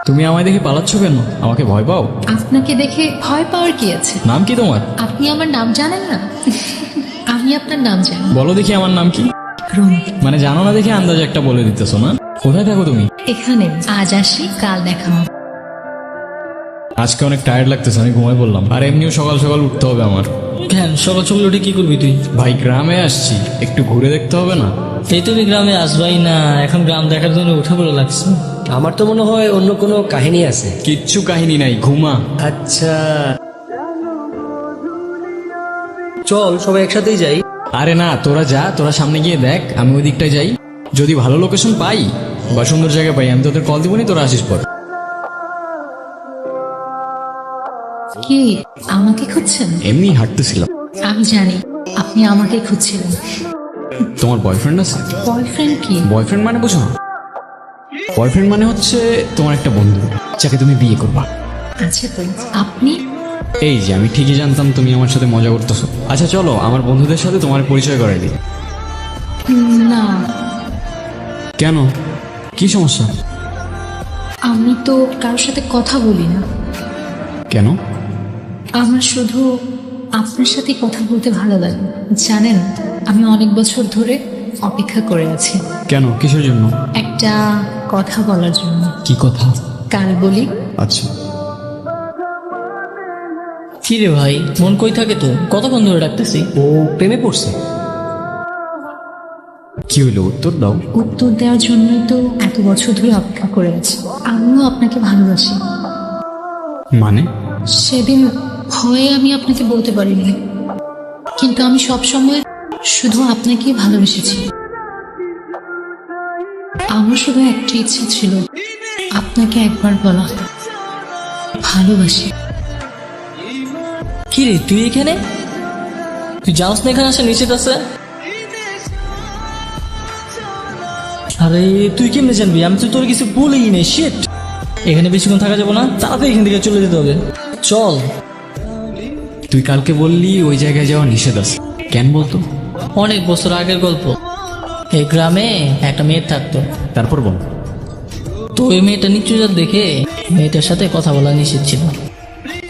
তুমি আমায় দেখে পালাচ্ছ কেন? আমাকে ভয় পাও? আপনাকে দেখে ভয় পাওয়ার কি আছে? নাম কি তোমার? আপনি আমার নাম জানেন না? আমি আপনার নাম জানি। বলো দেখি আমার নাম কি? রুম। মানে জানো না দেখে আন্দাজে একটা বলে দিতেছো না? কোথায় থাকো তুমি? এখানে। আজ আসি, কাল দেখা হবে। আজকে অনেক টায়ার্ড লাগতেছে, আমি ঘুমাই বললাম। আর এমনিও সকাল সকাল উঠতে হবে আমার। কেন সকাল সকাল উঠে কি করবি তুই? ভাই গ্রামে আসছি, একটু ঘুরে দেখতে হবে না? এই তুমি গ্রামে আসবাই না, এখন গ্রাম দেখার জন্য উঠে পড়ে লাগছে। আমার তো মনে হয় অন্য কোনো কাহিনী আছে। কিচ্ছু কাহিনী নাই, ঘুমা। আচ্ছা চল সবাই একসাথেই যাই। আরে না, তোরা যা, তোরা সামনে গিয়ে দেখ, আমি ওই দিকটায় যাই। যদি ভালো লোকেশন পাই বা সুন্দর জায়গা পাই, আমি তোদের কল দিবনি, তোরা আসিস পর। কি আমাকে খুঁজছেন? এমনি হাঁটতেছিলাম। আমি জানি আপনি আমাকে খুঁজছিলেন। তোমার বয়ফ্রেন্ড আছে? বয়ফ্রেন্ড কি? বয়ফ্রেন্ড মানে বুঝো? বয়ফ্রেন্ড মানে হচ্ছে তোমার একটা বন্ধু, যাকে তুমি বিয়ে করবা। আছে তো। আপনি? এই যে আমি ঠিকই জানতাম তুমি আমার সাথে মজা করতেছো। আচ্ছা চলো আমার বন্ধুদের সাথে তোমার পরিচয় করাই দিই। না, কেন, কি সমস্যা? আমি তো কারোর সাথে কথা বলি না। কেন? আমার শুধু আপনার সাথে কথা বলতে ভালো লাগে। জানেন, আমি অনেক বছর ধরে অপেক্ষা করে আছি কেন, কিসের জন্য? একটা কথা বলার জন্য। কি কথা? কাল বলি। আচ্ছা। কি রে ভাই, মন কই থাকে তো? কতক্ষণ ধরে ডাকতেছি। ও প্রেমে পড়ছে। কি হইলো, উত্তর দাও। উত্তর দেওয়ার জন্যই তো এত বছর ধরে অপেক্ষা করে আছি। আমিও আপনাকে ভালোবাসি। মানে? সেদিন ভয়ে আমি আপনাকে বলতে পারিনি, কিন্তু আমি সব সময় শুধু আপনাকেই ভালোবেসেছি। আমার শুধু একটা ইচ্ছে ছিল, আপনাকে একবার বলা ভালোবাসি। কি রে তুই এখানে? তুই জানোস না এখানে আসা নিষেধ আছে? আরে তুই কেমনে জানবি? আমি তো তোর কিছু বলেই নেই। শিট, এখানে বেশিক্ষণ থাকা যাবো না, তাড়াতাড়ি এখান থেকে চলে যেতে হবে। চল। তুই কালকে বললি ওই জায়গায় যাওয়া নিষেধ আছে, কেন বলতো? অনেক বছর আগের গল্প। এই গ্রামে একটা মেয়ে থাকতো। তারপর বল। তো ওই মেয়েটা নিচু জাত দেখে মেয়েটার সাথে কথা বলা নিষেধ ছিল।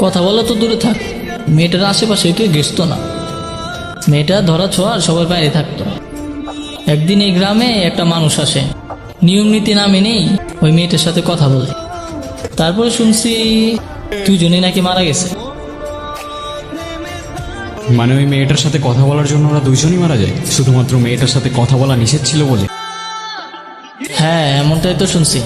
কথা বলা তো দূরে থাক, মেয়েটার আশেপাশে কেউ গেছত না। মেয়েটা ধরা ছোঁয়ার সবার বাইরে থাকতো। একদিন এই গ্রামে একটা মানুষ আসে, নিয়ম নীতি না মেনেই ওই মেয়েটার সাথে কথা বলে। তারপরে শুনছি দুজনেই নাকি মারা গেছে। মানে ওই মেয়েটার সাথে কথা বলার জন্য ওরা দুইজনই মারা যায়, শুধুমাত্র মেয়েটার সাথে কথা বলা নিষেধ ছিল বলে? হ্যাঁ, এমনটাই তো শুনছি।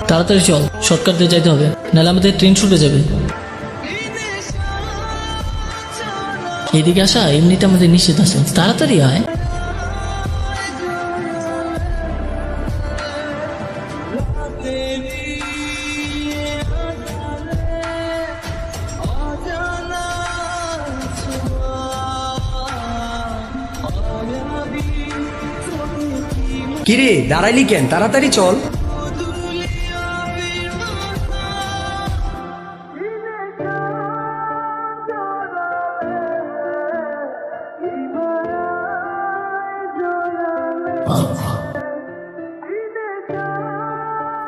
তাড়াতাড়ি চল, শর্টকাট দিয়ে যাইতে হবে, নাহলে আমাদের ট্রেন ছুটে যাবে। এদিকে আসা এমনিতে আমাদের নিষেধ আছে, তাড়াতাড়ি আয়। কিরে দাঁড়াইলি কেন? তাড়াতাড়ি চল।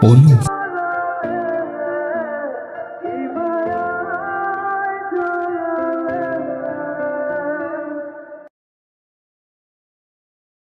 অনু